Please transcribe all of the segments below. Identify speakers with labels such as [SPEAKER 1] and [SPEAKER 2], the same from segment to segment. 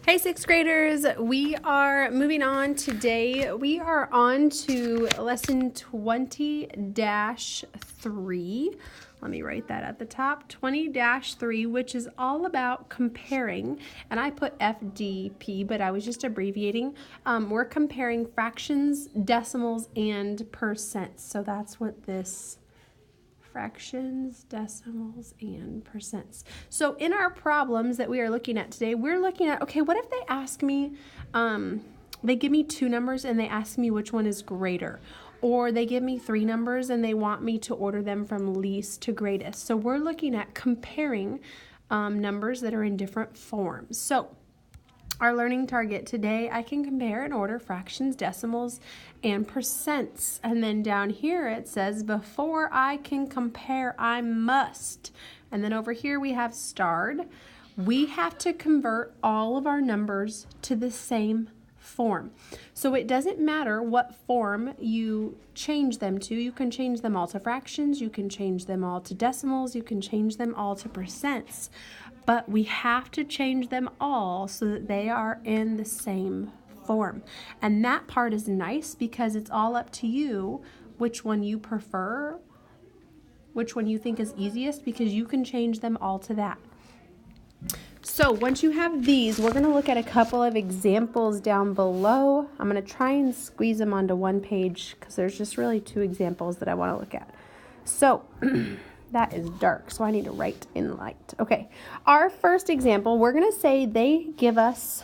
[SPEAKER 1] Hey, sixth graders, we are moving on today. We are on to lesson 20-3. Let me write that at the top, 20-3, which is all about comparing. And I put FDP, but I was just abbreviating. We're comparing fractions, decimals, and percents. So that's what this fractions, decimals, and percents. So in our problems that we are looking at today, we're looking at, okay, what if they ask me, they give me two numbers and they ask me which one is greater? Or they give me three numbers and they want me to order them from least to greatest. So we're looking at comparing numbers that are in different forms. So our learning target today, I can compare and order fractions, decimals, and percents. And then down here it says, before I can compare, I must. And then over here we have starred. We have to convert all of our numbers to the same form. So it doesn't matter what form you change them to. You can change them all to fractions, you can change them all to decimals, you can change them all to percents. But we have to change them all so that they are in the same form. And that part is nice because it's all up to you which one you prefer, which one you think is easiest, because you can change them all to that. So once you have these, we're going to look at a couple of examples down below. I'm going to try and squeeze them onto one page because there's just really two examples that I want to look at. So that is dark, so I need to write in light. Okay, our first example, we're going to say they give us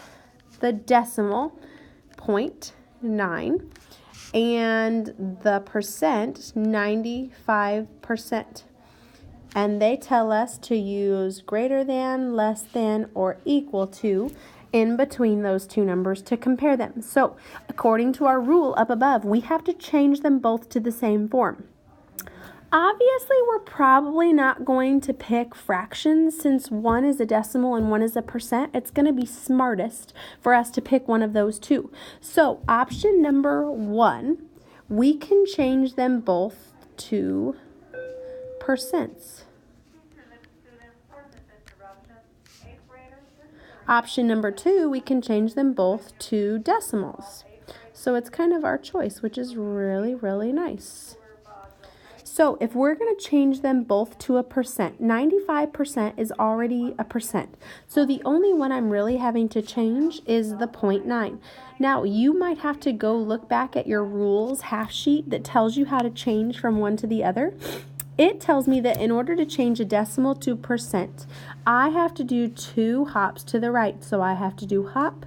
[SPEAKER 1] the decimal 0.9 and the percent 95%. And they tell us to use greater than, less than, or equal to in between those two numbers to compare them. So according to our rule up above, we have to change them both to the same form. Obviously, we're probably not going to pick fractions since one is a decimal and one is a percent. It's going to be smartest for us to pick one of those two. So option number 1, we can change them both to percents. Option number 2, we can change them both to decimals. So it's kind of our choice, which is really, really nice. So if we're going to change them both to a percent, 95% is already a percent. So the only one I'm really having to change is the 0.9. Now, you might have to go look back at your rules half sheet that tells you how to change from one to the other. It tells me that in order to change a decimal to percent, I have to do 2 hops to the right. So I have to do hop,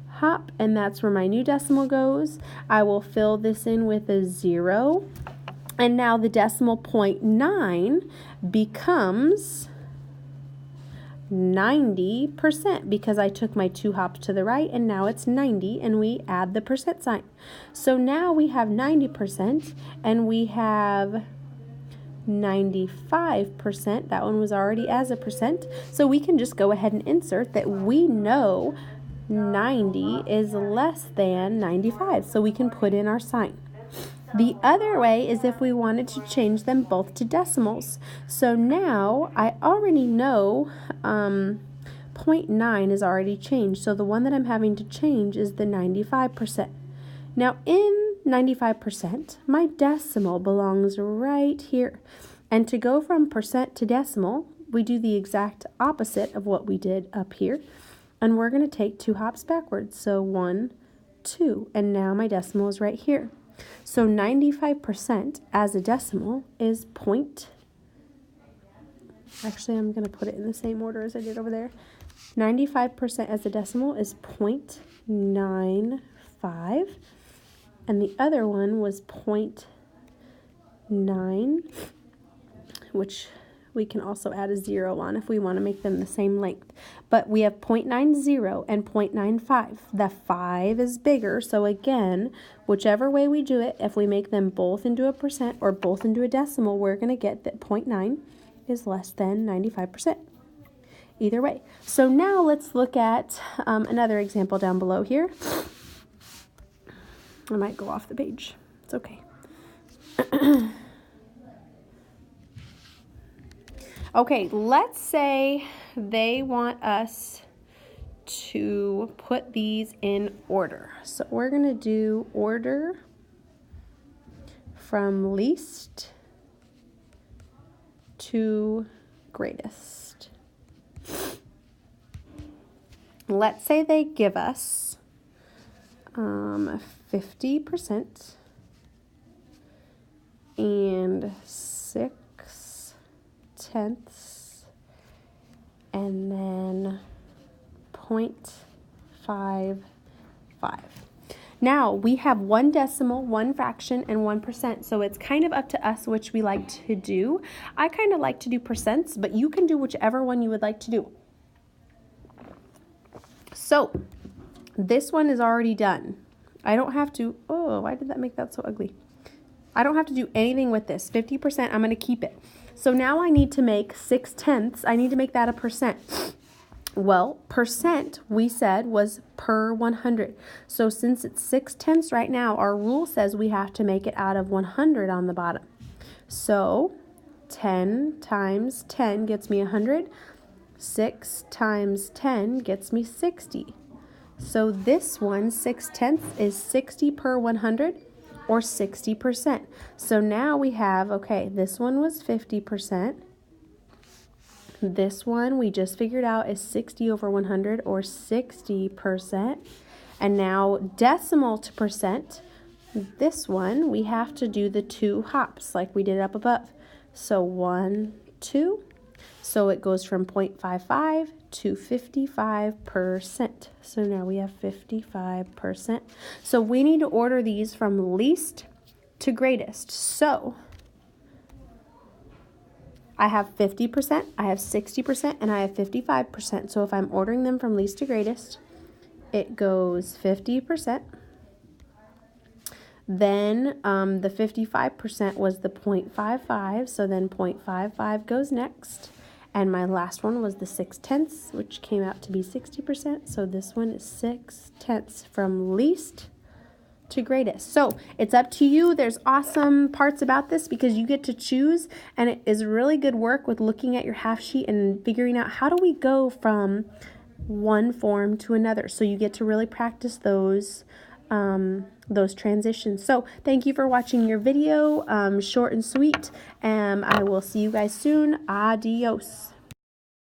[SPEAKER 1] hop, and that's where my new decimal goes. I will fill this in with a 0. And now the decimal 0.9 becomes 90% because I took my 2 hops to the right and now it's 90 and we add the percent sign. So now we have 90% and we have 95%. That one was already as a percent. So we can just go ahead and insert that we know 90 is less than 95. So we can put in our sign. The other way is if we wanted to change them both to decimals. So now I already know 0.9 is already changed. So the one that I'm having to change is the 95%. Now in 95%, my decimal belongs right here. And to go from percent to decimal, we do the exact opposite of what we did up here. And we're going to take 2 hops backwards. So 1, 2, and now my decimal is right here. So 95% as a decimal is actually I'm going to put it in the same order as I did over there. 95% as a decimal is 0.95. And the other one was 0.9, which we can also add a 0 on if we want to make them the same length. But we have 0.90 and 0.95. The 5 is bigger, so again, whichever way we do it, if we make them both into a percent or both into a decimal, we're going to get that 0.9 is less than 95%. Either way. So now let's look at another example down below here. I might go off the page. It's okay. Okay, let's say they want us to put these in order. So we're going to do order from least to greatest. Let's say they give us 50% and 6/10 and then 0.55. Now we have one decimal, one fraction, and 1%. So it's kind of up to us which we like to do. I kind of like to do percents, but you can do whichever one you would like to do. So this one is already done. I don't have to, oh, why did that make that so ugly? I don't have to do anything with this. 50%, I'm going to keep it. So now I need to make 6/10. I need to make that a percent. Well, percent, we said, was per 100. So since it's 6/10 right now, our rule says we have to make it out of 100 on the bottom. So 10 times 10 gets me 100. 6 times 10 gets me 60. So this one, 6/10, is 60 per 100, or 60%. So now we have, okay, this one was 50%. This one we just figured out is 60 over 100, or 60%. And now decimal to percent, this one we have to do the 2 hops like we did up above. So 1, 2. So it goes from 0.55 to 55%. So now we have 55%. So we need to order these from least to greatest. So I have 50%, I have 60%, and I have 55%. So if I'm ordering them from least to greatest, it goes 50%. Then the 55% was the 0.55, so then 0.55 goes next. And my last one was the 6/10, which came out to be 60%. So this one is 6/10 from least to greatest. So it's up to you. There's awesome parts about this because you get to choose, and it is really good work with looking at your half sheet and figuring out how do we go from one form to another. So you get to really practice those transitions. So thank you for watching your video, short and sweet, and I will see you guys soon. Adios.